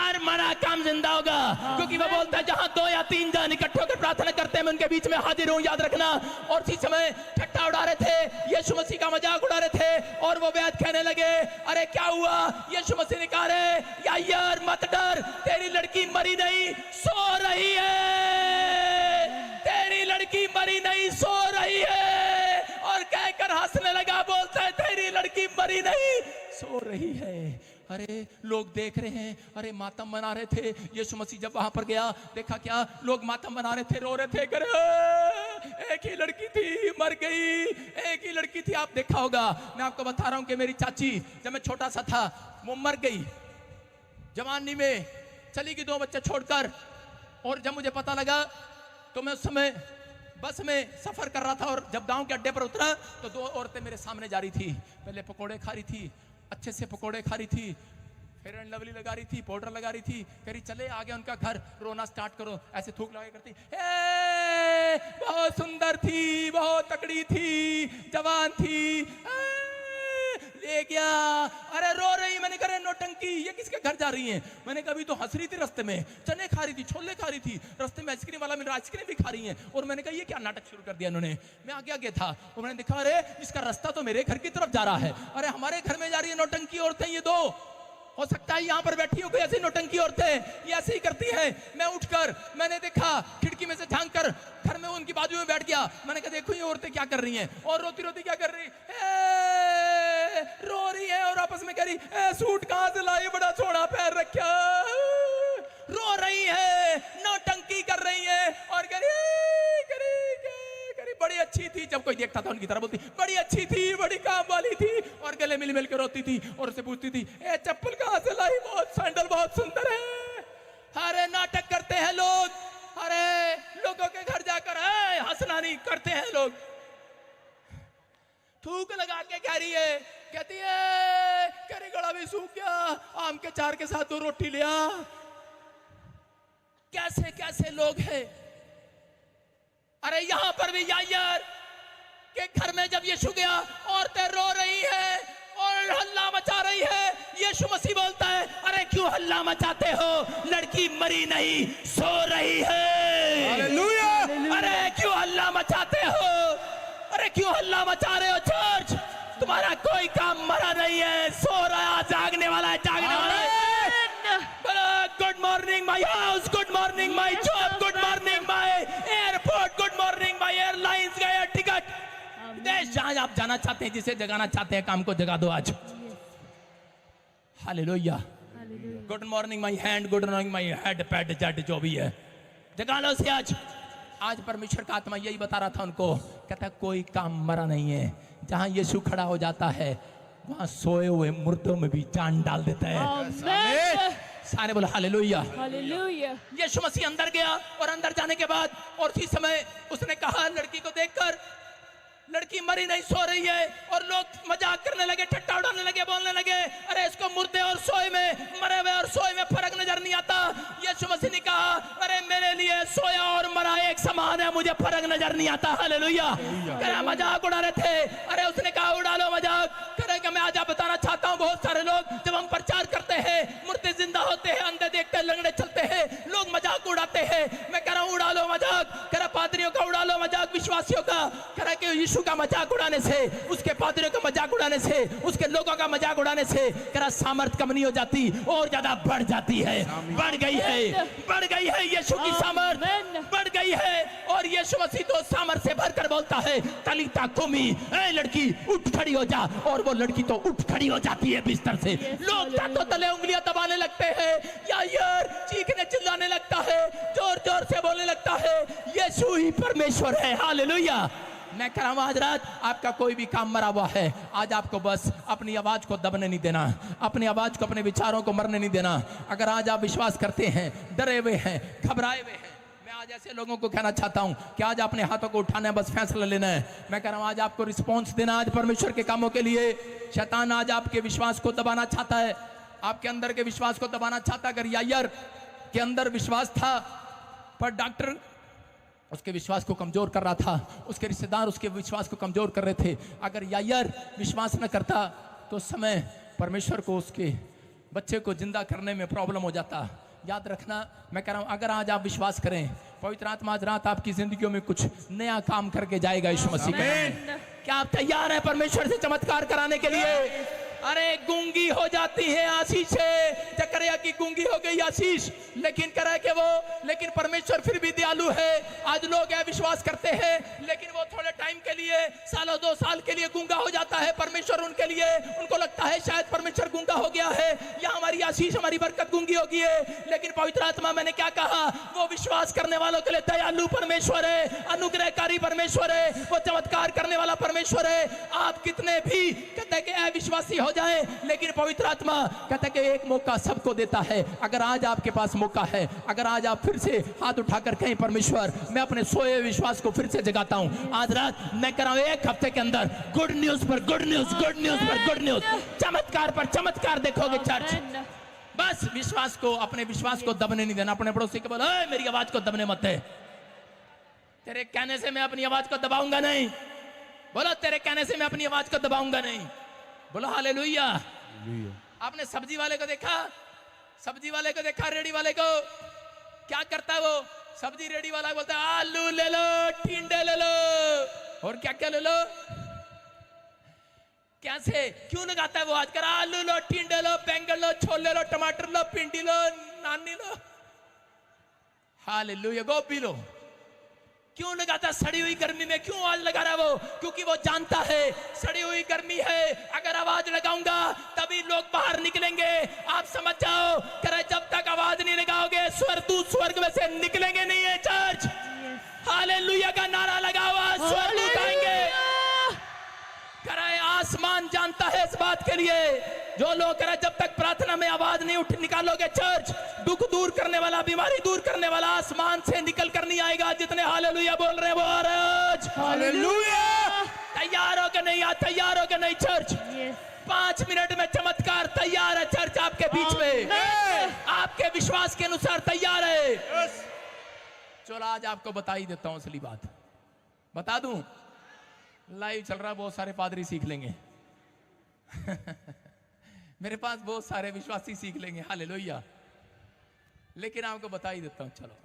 Speaker 1: हर मरा काम जिंदा होगा, क्योंकि वो बोलता है जहां 2 या 3 जन इकट्ठे होकर प्रार्थना करते हैं मैं उनके बीच में हाजिर हूं, याद रखना। और उसी समय ठट्टा उड़ा रहे थे, यीशु मसीह का मजाक उड़ा रहे थे, और वो वैद कहने लगे अरे क्या हुआ? यीशु मसीह ने कहा रे यायर मत डर, तेरी लड़की मरी नहीं सो रही है, तेरी लड़की मरी नहीं सो रही है। और कहकर हंसने लगा, बोलता है तेरी लड़की मरी नहीं सो रही है। अरे लोग देख रहे हैं, अरे मातम मना रहे थे। यीशु मसीह जब वहां पर गया, देखा क्या लोग मातम मना रहे थे, रो रहे थे, करे एक ही लड़की थी मर गई, एक ही लड़की थी। आप देखा होगा, मैं आपको बता रहा हूं कि मेरी चाची जब मैं छोटा सा था वो मर गई जवानी में, चली गई 2 बच्चे छोड़कर। और जब मुझे पता लगा तो मैं उस समय बस में सफर कर रहा था, और जब गांव के अड्डे पर उतरा तो 2 औरतें मेरे सामने जा रही थी। पहले पकोड़े खा रही थी, अच्छे से पकोड़े खा रही थी, फेयर एंड लवली लगा रही थी, पाउडर लगा रही थी। कह रही चले आगे उनका घर, रोना स्टार्ट करो, ऐसे थूक लगा करती। बहुत सुंदर थी, बहुत तकड़ी थी, जवान थी, ले गया। अरे रो रही, मैंने कहा नौटंकी, ये किसके घर जा रही हैं? मैंने कहा अभी तो हंस रही थी, रास्ते में चने खा रही थी, छोले खा रही थी, रास्ते में आइसक्रीम वाला मिल रहा, आइसक्रीम भी खा रही हैं। और मैंने कहा ये क्या नाटक शुरू कर दिया इन्होंने। मैं आगे आगे था और मैंने देखा अरे इसका रास्ता तो मेरे घर की तरफ जा रहा है, अरे हमारे घर में जा रही है नौटंकी औरतें ये 2। हो सकता है यहाँ पर बैठी हो कोई ऐसी नौटंकी औरतें, ये ऐसे ही करती हैं। मैं उठकर मैंने देखा, खिड़की में से झांक कर घर में उनकी बाजू में बैठ गया। मैंने कहा देखो ये औरतें क्या कर रही हैं, और रोती रोती क्या कर रही, रो रही है और आपस में कह रही सूट कहां से लाई, बड़ा सोना पैर रखा, रो रही है, नौटंकी कर रही है और कह रही बड़ी अच्छी थी। जब कोई देखता था उनकी तरफ बोलती बड़ी अच्छी थी, बड़ी काम वाली थी, और गले मिल मिल के रोती थी और उससे पूछती थी ए चप्पल कहां से लाई, बहुत सैंडल बहुत सुंदर है। अरे नाटक करते हैं लोग, अरे लोगों के घर जाकर हंसना नहीं करते हैं लोग। थूक लगा के कह रही है, कहती है करी गला भी सूख गया, आम के चार के साथ 2 रोटी लिया। कैसे कैसे लोग हैं। अरे यहां पर भी यायर के घर में जब यीशु गया, औरतें रो रही है और हल्ला मचा रही है। यीशु मसीह बोलता है अरे क्यों हल्ला मचाते हो, लड़की मरी नहीं सो रही है।
Speaker 2: हालेलुया।
Speaker 1: अरे क्यों हल्ला मचाते हो, अरे क्यों हल्ला मचा रहे हो चर्च, तुम्हारा कोई काम मरा नहीं है, सो रहा, जागने वाला है, जागने वाला है। Good morning my house, good morning my job, good morning my airport, good morning my airlines का टिकट। देश जहां आप जाना चाहते हैं, जिसे जगाना चाहते हैं, काम को जगा दो आज। Hallelujah. Good morning my hand, good morning my head, pad Z, जो भी है जगा लो उसे आज। आज परमेश्वर का आत्मा यही बता रहा था उनको, कहता कोई काम मरा नहीं है। जहां यीशु खड़ा हो जाता है वहां सोए हुए मुर्दों में भी जान डाल देता है। सारे बोलो हालेलुया।
Speaker 3: हालेलुया।
Speaker 1: यीशु मसीह अंदर गया, और अंदर जाने के बाद और उसी समय उसने कहा लड़की को देखकर, लड़की मरी नहीं सो रही है। और लोग मजाक करने लगे, ठट्टा उड़ाने लगे, बोलने लगे अरे इसको मुर्दे और सोए में, मरे हुए और सोए में फर्क नजर नहीं आता। यीशु मसीह ने कहा अरे मेरे लिए सोया और मरा एक समान है, मुझे फर्क नजर नहीं आता। हालेलुया। करे मजाक उड़ा रहे थे, अरे उसने कहा उड़ा लो मजाक। करेगा मैं आज आप बताना चाहता हूँ, बहुत सारे लोग जब हम प्रचार करते हैं, मुर्दे जिंदा होते हैं, अंधे देखते हैं, लंगड़े चलते हैं, लोग मजाक उड़ाते हैं। मैं कह रहा हूँ उड़ा लो मजाक, कह रहा पादरियों का उड़ा लो मजाक, विश्वासियों का, कह रहा कि यीशु का मजाक उड़ाने से, उसके पादरियों का मजाक उड़ाने से, उसके लोगों का मजाक उड़ाने से कह रहा सामर्थ कम नहीं हो जाती, और ज्यादा बढ़ जाती है, बढ़ गई है, बढ़ गई है। यीशु की सामर्थ बढ़ गई है। और यीशु मसीह तो सामर्थ से भरकर बोलता है तलीता कुमी, ए लड़की उठ खड़ी हो जा, और वो लड़की तो उठ खड़ी हो जाती है बिस्तर से। लोग तो तले उंगलियां दबाने लगते हैं, यार चीखने चिल्लाने लगता है, जोर जोर से बोलने लगता है यीशु ही परमेश्वर है। हालेलुया। मैं कह रहा हूं आज रात आपका कोई भी काम मरा हुआ है, आज आपको बस अपनी आवाज को दबने नहीं देना, अपनी आवाज को, अपने विचारों को मरने नहीं देना। अगर आज आप विश्वास करते हैं, डरे हुए हैं, घबराए हुए हैं, मैं आज ऐसे लोगों को कहना चाहता हूं कि आज अपने हाथों को उठाना है, बस फैसला लेना है। मैं कह रहा हूं आज आपको रिस्पॉन्स देना, आज परमेश्वर के कामों के लिए। शैतान आज आपके विश्वास को दबाना चाहता है, आपके अंदर के विश्वास को दबाना चाहता है। अगर यायर के अंदर विश्वास था, पर डॉक्टर उसके विश्वास को कमजोर कर रहा था, उसके रिश्तेदार उसके विश्वास को कमजोर कर रहे थे। अगर यायर विश्वास न करता तो समय परमेश्वर को उसके बच्चे को जिंदा करने में प्रॉब्लम हो जाता। याद रखना, मैं कह रहा हूं, अगर आज आप विश्वास करें, पवित्र आत्मा आज रात आपकी जिंदगियों में कुछ नया काम करके जाएगा यीशु मसीह के नाम में। क्या आप तैयार हैं परमेश्वर से चमत्कार कराने के लिए? अरे गूंगी हो जाती है आशीष है, जकरिया की गूंगी हो गई आशीष, लेकिन करे कि वो, लेकिन परमेश्वर फिर भी दयालु है। आज लोग विश्वास करते हैं, लेकिन वो थोड़े टाइम के लिए, सालों 2 साल के लिए गूंगा हो जाता है। परमेश्वर उनके लिए, उनको लगता है शायद परमेश्वर गूंगा हो गया है या हमारी आशीष, हमारी बरकत गूंगी हो गई है। लेकिन पवित्र आत्मा, मैंने क्या कहा, वो विश्वास करने वालों के लिए दयालु परमेश्वर है, अनुग्रहकारी परमेश्वर है, वो चमत्कार करने वाला परमेश्वर है। आप कितने भी कहते कि अविश्वासी हो जाए, लेकिन पवित्र आत्मा कहता है कि एक मौका सबको देता है। अगर आज आपके पास मौका है, अगर आज आप फिर से हाथ उठाकर कहें, परमेश्वर मैं अपने सोए विश्वास को फिर से जगाता हूं, आज रात मैं कर रहा हूं, 1 हफ्ते के अंदर गुड न्यूज पर गुड न्यूज, गुड न्यूज पर गुड न्यूज, चमत्कार पर चमत्कार देखोगे चर्च। बस विश्वास को, अपने विश्वास को दबने नहीं देना। अपने पड़ोसी के बोलो, मेरी आवाज को दबने मत दे। तेरे कहने से मैं अपनी आवाज को दबाऊंगा नहीं। बोलो, तेरे कहने से मैं अपनी आवाज को दबाऊंगा नहीं। बोलो हालेलुया। आपने सब्जी वाले को देखा, सब्जी वाले को देखा, रेडी वाले को, क्या करता है वो? सब्जी रेडी वाला बोलता है, आलू ले लो, टिंडे ले लो, और क्या क्या ले लो। कैसे, क्यों लगाता है वो? आजकल आलू लो, टिंडे लो, बैंगन लो, छोले लो, टमाटर लो, भिंडी लो, नानी लो, हालेलुया, गोभी लो। क्यों लगाता? सड़ी हुई गर्मी में क्यों आवाज लगा रहा है वो? क्योंकि वो जानता है सड़ी हुई गर्मी है, अगर आवाज लगाऊंगा तभी लोग बाहर निकलेंगे। आप समझ जाओ, करे जब तक आवाज नहीं लगाओगे स्वर्गदूत स्वर्ग में से निकलेंगे नहीं है। चर्च हालेलुया का नारा लगा हुआ, स्वर्गदूत आएंगे। करे आसमान जानता है इस बात के लिए, जो लोग करे जब तक प्रार्थना में आवाज नहीं उठ निकालोगे, चर्च दुख दूर करने वाला, बीमारी दूर करने वाला आसमान से निकल कर नहीं आएगा। जितने हालेलुया बोल रहे हैं वो आज हालेलुया। तैयार हो के नहीं? तैयार हो के नहीं चर्च? 5 मिनट में चमत्कार तैयार है चर्च आपके बीच में, आपके विश्वास के अनुसार तैयार है। चलो आज आपको बता ही देता हूं असली बात, बता दूं। लाइव चल रहा है, बहुत सारे पादरी सीख लेंगे मेरे पास बहुत सारे विश्वासी सीख लेंगे, हालेलुया। लेकिन आपको बता ही देता हूं। चलो,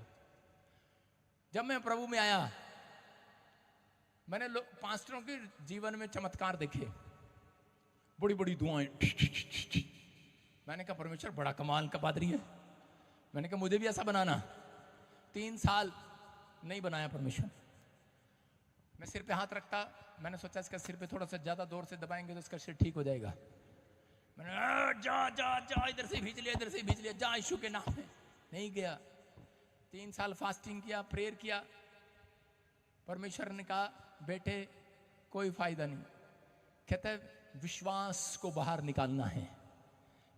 Speaker 1: जब मैं प्रभु में आया, मैंने पास्टरों के जीवन में चमत्कार देखे, बड़ी बड़ी दुआएं। मैंने कहा परमेश्वर बड़ा कमाल का पादरी है। मैंने कहा मुझे भी ऐसा बनाना। 3 साल नहीं बनाया परमेश्वर। मैं सिर पे हाथ रखता, मैंने सोचा इसका सिर पे थोड़ा सा ज्यादा जोर से दबाएंगे तो इसका सिर ठीक हो जाएगा। मैंने जा जा जा, इधर से भींच लिया, इधर से भींच लिया, जा यीशु के नाम में। नहीं गया। 3 साल फास्टिंग किया, प्रेयर किया। परमेश्वर ने कहा बेटे कोई फायदा नहीं, कहता है विश्वास को बाहर निकालना है।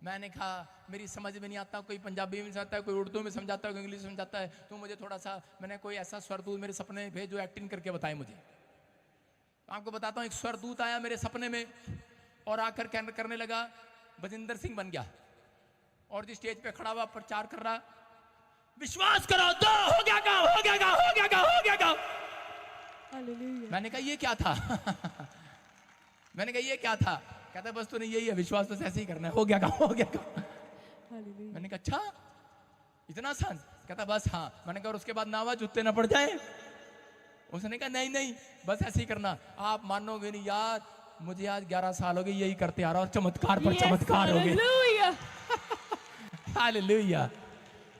Speaker 1: मैंने कहा मेरी समझ में नहीं आता, कोई पंजाबी में समझाता है, कोई उर्दू में समझाता है, कोई इंग्लिश में समझाता है, तो मुझे थोड़ा सा, मैंने कोई ऐसा स्वरदूत मेरे सपने में भेज जो एक्टिंग करके बताए मुझे। आपको बताता हूँ, एक स्वरदूत आया मेरे सपने में और आकर करने लगा, बजिंदर सिंह बन गया और जिस स्टेज पे खड़ा हुआ प्रचार कर रहा, विश्वास करो तो हो गया काम, हो गया काम, हो गया काम, हो गया काम। मैंने कहा ये क्या था मैंने कहा ये क्या था? कहता बस तूने यही है, विश्वास बस ऐसे ही करना है, हो गया काम, हो गया काम। मैंने कहा अच्छा इतना आसान? कहता बस हाँ। मैंने कहा और उसके बाद नावा जूते ना पड़ जाए? उसने कहा नहीं नहीं बस ऐसे ही करना। आप मानोगे नहीं यार, मुझे आज 11 साल हो गए यही करते आ रहा और चमत्कार पर चमत्कार हो गए। हालेलुया।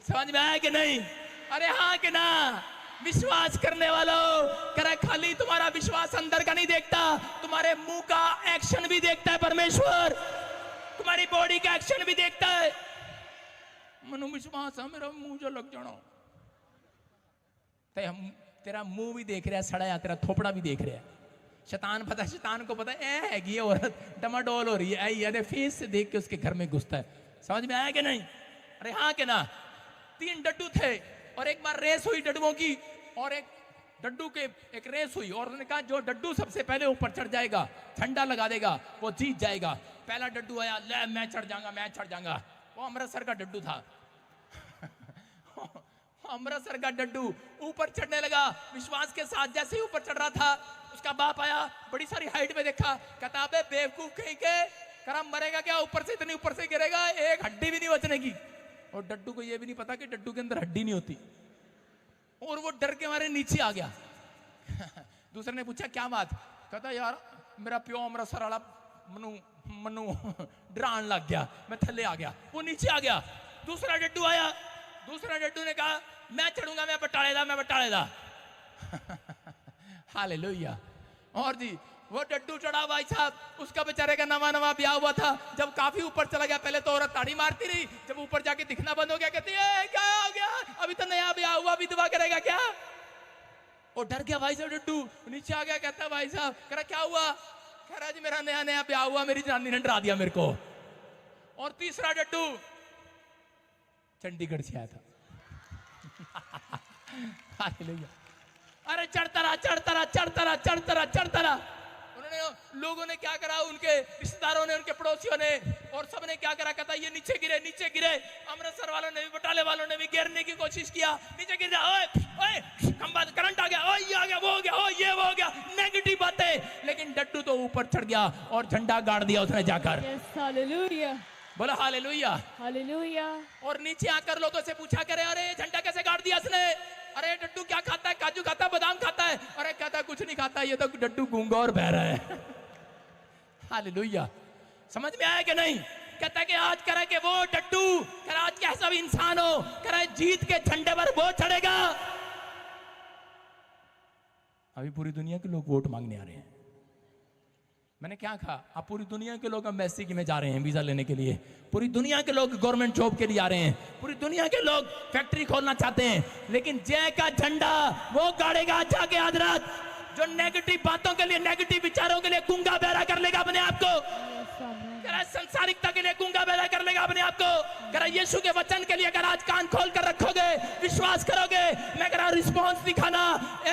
Speaker 1: समझ में आया कि नहीं? अरे हाँ कि ना? विश्वास करने वालों, करे खाली तुम्हारा विश्वास अंदर का नहीं देखता, तुम्हारे मुंह का एक्शन भी देखता है परमेश्वर, तुम्हारी बॉडी का एक्शन भी देखता है। मनु विश्वास है मेरा मुंह जो लग जाना, तेरा मुंह भी देख रहा है सड़ा है, तेरा थोपड़ा भी देख रहा है। शैतान पता है, शैतान को पता है ये औरत डमाडोल हो रही है, ये फेस से देख के उसके घर में घुसता है। समझ में आया कि नहीं? अरे हाँ कि ना? 3 डड्डू थे और एक बार रेस हुई डड्डुओं की, और एक डड्डू के एक रेस हुई और उन्होंने कहा जो डड्डू सबसे पहले ऊपर चढ़ जाएगा, झंडा लगा देगा, वो जीत जाएगा। पहला डड्डू आया, ले मैं चढ़ जाऊंगा, मैं चढ़ जाऊंगा। वो अमृतसर का डड्डू था अमृतसर का डड्डू ऊपर चढ़ने लगा विश्वास के साथ। जैसे ही ऊपर चढ़ रहा था, उसका बाप आया, बड़ी सारी हाइट में देखा, कहता अबे बेवकूफ कहीं के, करा मरेगा क्या, ऊपर से इतनी ऊपर से गिरेगा, एक हड्डी भी नहीं बचने की। और डड्डू को ये भी नहीं पता कि डड्डू के अंदर हड्डी नहीं होती, और वो डर के मारे नीचे आ गया। दूसरे ने पूछा क्या बात, कहता यार मेरा प्यो अमृतसर वाला मनु मनु डरान लग गया, मैं थल्ले आ गया, वो नीचे आ गया। दूसरा डड्डू आया, दूसरा डड्डू ने कहा मैं चढ़ूंगा, मैं बटालेदा। हालेलुया। और जी वो डड्डू चढ़ा भाई साहब, उसका बेचारे का नवा ब्याह हुआ था। जब काफी ऊपर चला गया, पहले तो औरत ताड़ी मारती रही, जब ऊपर जाके दिखना बंद हो गया कहती है क्या हो गया, अभी तो नया ब्याह हुआ, विधवा करेगा क्या। और डर गया भाई साहब डड्डू, नीचे आ गया, कहता भाई साहब, कह रहा क्या हुआ, कह रहा जी मेरा नया ब्याह हुआ, मेरी जनानी ने डरा दिया मेरे को। और तीसरा डड्डू चंडीगढ़ से आया था। हालेलुया। अरे चढ़ता रहा। उन्होंने, लोगों ने क्या करा, उनके रिश्तेदारों ने, उनके पड़ोसियों ने, और सबने क्या करा, कहता ये नीचे गिरे। अमृतसर वालों ने भी, बटाले वालों ने भी गिरने की कोशिश किया, नीचे गिर जाए, ओए खंबा करंट आ गया, ओए ये आ गया, वो हो गया, ओ ये वो हो गया, नेगेटिव बातें। लेकिन डड्डू तो ऊपर चढ़ गया और झंडा गाड़ दिया उसने जाकर।
Speaker 3: Yes, hallelujah.
Speaker 1: बोला हालेलुया।
Speaker 3: Hallelujah.
Speaker 1: और नीचे आकर लोगों से पूछा करे अरे झंडा कैसे गाड़ दिया इसने, अरे डड्डू क्या खाता है, काजू खाता है, बादाम खाता है, अरे कहता कुछ नहीं खाता, ये तो डड्डू गूंगा और बह रहा है। हालेलुया। समझ में आया कि नहीं। कहता है कि आज करे कि वो डड्डू, करे आज कैसा भी इंसान हो, करे जीत के झंडे पर वो चढ़ेगा। अभी पूरी दुनिया के लोग वोट मांगने आ रहे हैं। मैंने क्या कहा, अब पूरी दुनिया के लोग अब मैसी में जा रहे हैं वीजा लेने के लिए, पूरी दुनिया के लोग गवर्नमेंट जॉब के लिए आ रहे हैं, पूरी दुनिया के लोग फैक्ट्री खोलना चाहते हैं, लेकिन जय का झंडा वो गाड़ेगा जाके आज रात, जो नेगेटिव बातों के लिए, नेगेटिव विचारों के लिए गूंगा बहरा कर लेगा अपने आप को,
Speaker 3: Yes, amen.
Speaker 1: करा संसारिकता के लिए गूंगा बहरा कर लेगा अपने आप को, करा यीशु के वचन के लिए अगर आज कान खोल कर रखोगे, विश्वास करोगे, मैं करा रिस्पॉन्स दिखाना,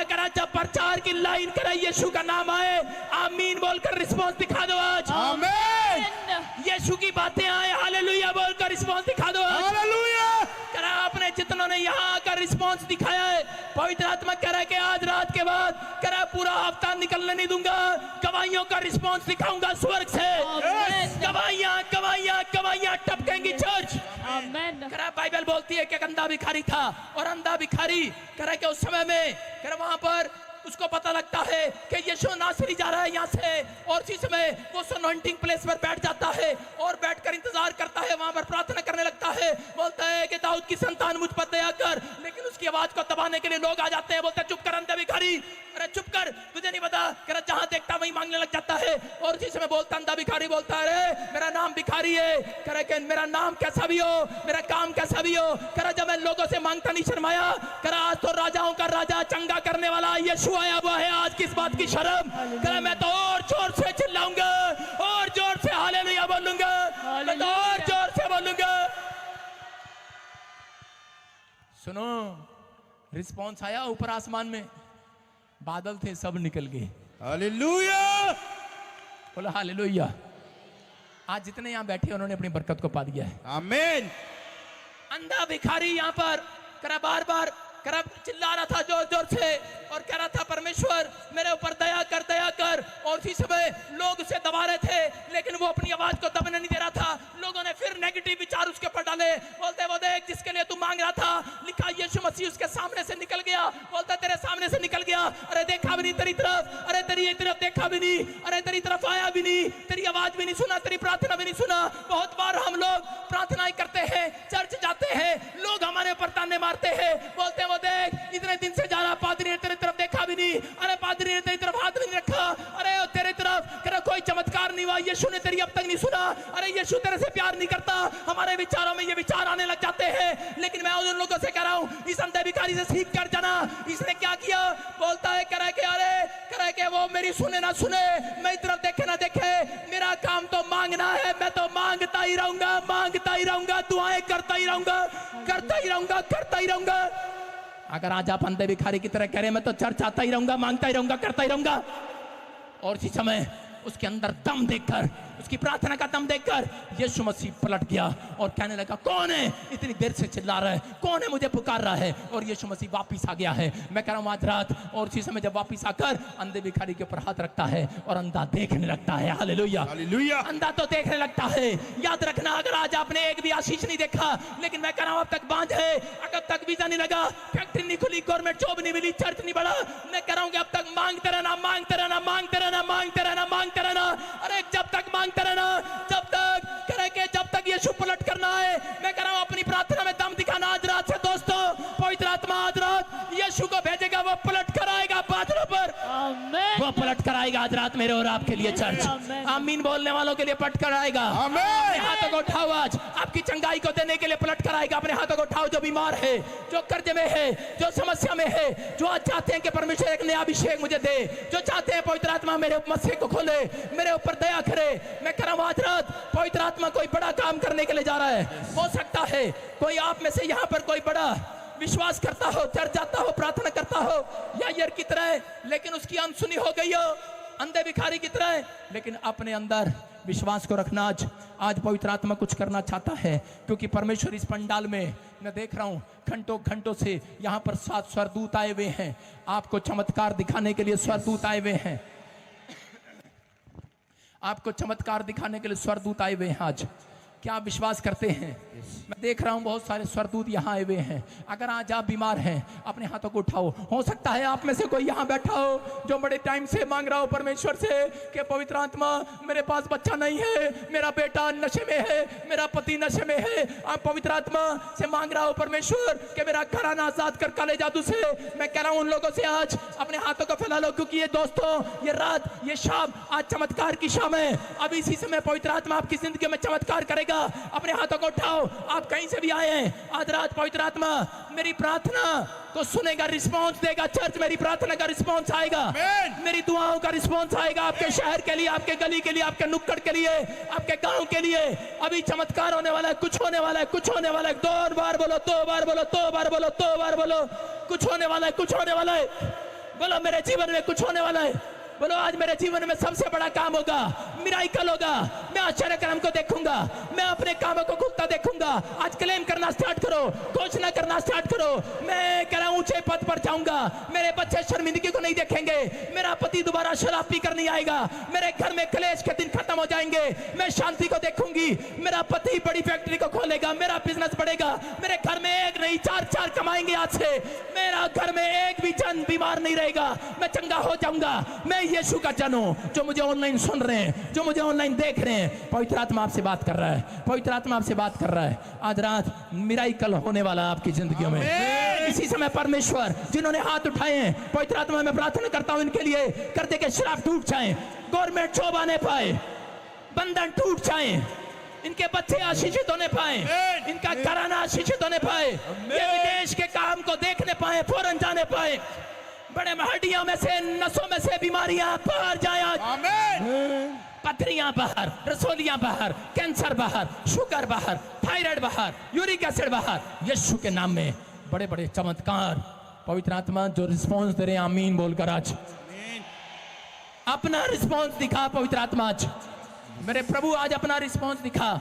Speaker 1: करा जब प्रचार की लाइन करा यीशु का नाम आए, आमीन बोलकर रिस्पॉन्स दिखा दो आज।
Speaker 2: आमीन।
Speaker 1: यीशु की बातें आए, हालेलुया बोलकर रिस्पॉन्स दिखा दो आज।
Speaker 2: हालेलुया।
Speaker 1: करा आपने जितनों ने यहाँ आकर रिस्पॉन्स दिखाया है, पवित्र आत्मा कह रहा है कि आज रात के बाद करा पूरा हफ्ता निकलने नहीं दूंगा, गवाहियों का रिस्पॉन्स दिखाऊंगा स्वर्ग से।
Speaker 3: Amen.
Speaker 1: गवाहियां टपकेंगी चर्च।
Speaker 3: Amen.
Speaker 1: करा बाइबल बोलती है कि एक अंधा भिखारी था, और अंधा भिखारी करा कि उस समय में करा वहां पर उसको पता लगता है कि यीशु नासरी जा रहा है यहाँ से, और इसी समय वो अनॉइंटिंग प्लेस पर बैठ जाता है और बैठकर इंतजार करता है, वहां पर प्रार्थना करने लगता है, बोलता है कि दाऊद की संतान मुझ पर दया कर, लेकिन उसकी आवाज को दबाने के लिए लोग आ जाते हैं, बोलते हैं चुप कर अंधे भिखारी, अरे चुप कर, तुझे नहीं पता, करा जहां देखता वहीं मांगने लग जाता है। और इसी समय बोलता अंधा भिखारी बोलता है अरे मेरा नाम भिखारी है, करे कि मेरा नाम कैसा भी हो, मेरा काम कैसा भी हो, करा जब मैं लोगों से मांगता नहीं शर्माया, करा आज तो राजाओं का राजा, चंगा करने वाला यीशु आया हुआ है, आज किस बात की शर्म, करा मैं तो और जोर से चिल्लाऊंगा, और जोर से हालेलुया बोलूंगा, मैं तो और जोर से बोलूंगा। सुनो, रिस्पॉन्स आया ऊपर आसमान में, बादल थे सब निकल गए।
Speaker 2: हालेलुया।
Speaker 1: बोला हालेलुया। आज जितने यहां बैठे उन्होंने अपनी बरकत को पा दिया है।
Speaker 2: आमीन।
Speaker 1: अंधा भिखारी यहां पर करा बार बार करा चिल्ला रहा था जोर जोर से, और कह रहा था परमेश्वर मेरे ऊपर दया कर, और उसी समय लोग उसे दबा रहे थे, लेकिन वो अपनी आवाज को दबने नहीं दे रहा था। लोगों ने फिर नेगेटिव विचार उसके ऊपर डाले, बोलते वो देख जिसके लिए तू मांग रहा था, लिखा यीशु मसीह उसके सामने से निकल गया, बोलता तेरे सामने से निकल गया, अरे देखा भी नहीं तेरी तरफ, अरे तेरी तरफ देखा भी नहीं, अरे तेरी तरफ आया भी नहीं, तेरी आवाज भी नहीं सुना, तेरी प्रार्थना भी नहीं सुना। बहुत बार हम लोग प्रार्थनाएं करते हैं, चर्च जाते हैं, लोग हमारे ऊपर ताने मारते हैं, बोलते वो देख इतने दिन से जा रहा, पादरी ने तेरी तरफ देखा भी नहीं, अरे पादरी ने तेरी तरफ हाथ नहीं रखा, अरे तेरे तरफ करा कोई चमत्कार नहीं हुआ, यीशु ने तेरी अब तक नहीं सुना, अरे यीशु तेरे से प्यार नहीं करता। हमारे विचारों में ये विचार आने लग जाते हैं, लेकिन मैं उन लोगों से कह रहा हूं इस अंधे भिखारी से सीख कर जाना। इसने क्या किया, बोलता है कह रहा है कि अरे कह रहा है कि वो मेरी सुने ना सुने, मेरी तरफ देखे ना देखे, मेरा काम तो मांगना है, मैं तो मांगता ही रहूंगा, दुआएं करता ही रहूंगा। अगर आज आप अंधे भिखारी की तरह कह रहे हैं मैं तो चर्च आता ही रहूंगा, मांगता ही रहूंगा, करता ही रहूंगा, और इसी समय उसके अंदर दम देखकर उसकी प्रार्थना का दम देखकर यीशु मसीह पलट गया और कहने लगा, कौन है इतनी देर से चिल्ला रहा है, कौन है मुझे पुकार रहा है? और यीशु मसीह वापिस आ गया है। मैं कह रहा हूँ आज रात, और उसी समय जब वापिस आकर अंधे भिखारी के ऊपर हाथ रखता है और अंधा देखने लगता है। Hallelujah,
Speaker 2: hallelujah.
Speaker 1: अंधा तो देखने लगता है। याद रखना, अगर आज आपने एक भी आशीष नहीं देखा, लेकिन मैं कह रहा हूँ अब तक बांध है, अब तक वीजा नहीं लगा, फैक्ट्री नहीं खुली, गवर्नमेंट जॉब नहीं मिली, चर्च नहीं बढ़ा, मैं कह रहा हूँ कि अब तक मांगते रहना, मांगते रहना, मांगते रहना, मांगते रहना, मांगते रहना। अरे जब तक मांगते रहना, जब तक करे के जब तक यीशु पलट करना है। मैं कह रहा हूँ अपनी प्रार्थना में दम दिखाना आज रात से दोस्तों। पवित्र आत्मा आज रात यीशु को भेजेगा, वो पलट कर आएगा बादलों पर,
Speaker 3: आमेन।
Speaker 1: वो पलट कर आएगा आज रात मेरे और आपके लिए चर्च।
Speaker 3: आमेन।
Speaker 1: आमीन बोलने वालों के लिए पलट कर आएगा।
Speaker 2: आमेन।
Speaker 1: अपने हाथों को उठाओ, आज आपकी चंगाई को देने के लिए पलट कर आएगा। अपने हाथों को उठाओ जो बीमार है, जो कर्ज में है, जो समस्या में है, जो आज चाहते हैं कि परमेश्वर एक नया अभिषेक मुझे दे, जो चाहते हैं पवित्र आत्मा मेरे मसीह को खोले, मेरे ऊपर दया करे। मैं कह रहा हूं आज रात पवित्र आत्मा कोई बड़ा काम करने के लिए जा रहा है। हो सकता है कोई आप में से यहाँ पर कोई बड़ा विश्वास करता हो, चर्च जाता हो, प्रार्थना करता हो या यार की तरह, लेकिन उसकी अनसुनी हो गई हो, अंधे भिखारी की तरह, लेकिन अपने अंदर विश्वास को रखना। आज पवित्र आत्मा कुछ करना चाहता है, क्योंकि परमेश्वर इस पंडाल में मैं देख रहा हूं घंटों घंटों से यहाँ पर 7 स्वर्गदूत आए हुए हैं। आपको चमत्कार दिखाने के लिए स्वर्गदूत आए हुए हैं, आपको चमत्कार दिखाने के लिए स्वर्गदूत आए हुए हैं। आज क्या आप विश्वास करते हैं? मैं देख रहा हूं बहुत सारे स्वर्गदूत यहाँ आए हुए हैं। अगर आज आप बीमार हैं, अपने हाथों को उठाओ। हो सकता है आप में से कोई यहाँ बैठा हो जो बड़े टाइम से मांग रहा हो परमेश्वर से कि पवित्र आत्मा मेरे पास बच्चा नहीं है, मेरा बेटा नशे में है, मेरा पति नशे में है। आप पवित्र आत्मा से मांग रहा हो परमेश्वर कि मेरा घराना आजाद कर काले जादू से। मैं कह रहा हूं उन लोगों से आज अपने हाथों को फैला लो, क्योंकि ये दोस्तों ये रात ये शाम आज चमत्कार की शाम है। अब इसी समय पवित्र आत्मा आपकी जिंदगी में चमत्कार करेगा। अपने हाथों को उठाओ, आप कहीं से भी आए हैं, आज रात पवित्र आत्मा मेरी प्रार्थना को सुनेगा, रिस्पांस देगा। चर्च मेरी प्रार्थना का रिस्पांस आएगा, मेरी दुआओं का रिस्पांस आएगा, आपके शहर के लिए, आपके गली के लिए, आपके नुक्कड़ के लिए, आपके गांव के लिए। अभी चमत्कार होने वाला है, कुछ होने वाला है, कुछ होने वाला है। 2 बार बोलो, 2 बार बोलो, 2 बार बोलो, 2 बार बोलो, कुछ होने वाला है, कुछ होने वाला है। बोलो मेरे जीवन में कुछ होने वाला है। बोलो आज मेरे जीवन में सबसे बड़ा काम होगा, मिराइकल होगा, मैं आश्चर्य कर्म को देखूंगा, मैं अपने कामों को खुलता देखूंगा। आज क्लेम करना स्टार्ट करो, घोषणा करना स्टार्ट करो। मैं कह रहा हूं ऊंचे पद पर जाऊंगा, मेरे बच्चे शर्मिंदगी को नहीं देखेंगे, मेरा पति दोबारा शराब पीकर नहीं आएगा, मेरे घर में क्लेश के दिन खत्म हो जाएंगे, मैं शांति को देखूंगी, मेरा पति बड़ी फैक्ट्री को खोलेगा, मेरा बिजनेस बढ़ेगा, मेरे घर में एक नहीं 4 कमाएंगे आज से, मेरा घर में एक भी जन बीमार नहीं रहेगा, मैं चंगा हो जाऊंगा। मैं यीशु का जन हूं। जो मुझे ऑनलाइन सुन रहे हैं, जो मुझे ऑनलाइन देख रहे हैं, पवित्र आत्मा आपसे बात कर रहा है, पवित्र आत्मा आपसे बात कर रहा है। आज रात मिराइकल होने वाला है आपकी जिंदगी में। इसी समय परमेश्वर जिन्होंने हाथ उठाए हैं, पवित्र आत्मा में प्रार्थना करता हूं इनके लिए, करते के श्राप टूट जाएं, गवर्नमेंट जॉब आने पाए, बंधन टूट जाएं, इनके बच्चे आशीषित होने पाए, इनका घराना आशीषित होने पाए, ये विदेश के काम को देखने पाए, फौरन जाने पाए, बड़े हड्डियों में से नसों में से बीमारियां बाहर जाए,
Speaker 2: आमीन।
Speaker 1: पथरियां बाहर, रसोलियां बाहर, कैंसर बाहर, शुगर बाहर, थायराइड बाहर, यूरिक एसिड बाहर, यीशु के नाम में बड़े बड़े चमत्कार। पवित्र आत्मा जो रिस्पॉन्स दे रहे हैं आमीन बोलकर आज अपना रिस्पॉन्स दिखा। पवित्र आत्मा आज मेरे प्रभु आज अपना रिस्पॉन्स दिखा।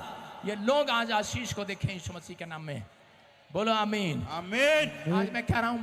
Speaker 1: ये लोग आज आशीष को देखें यीशु मसीह के नाम में। बोलो आमीन।
Speaker 2: आमीन।
Speaker 1: आज मैं कह रहा हूं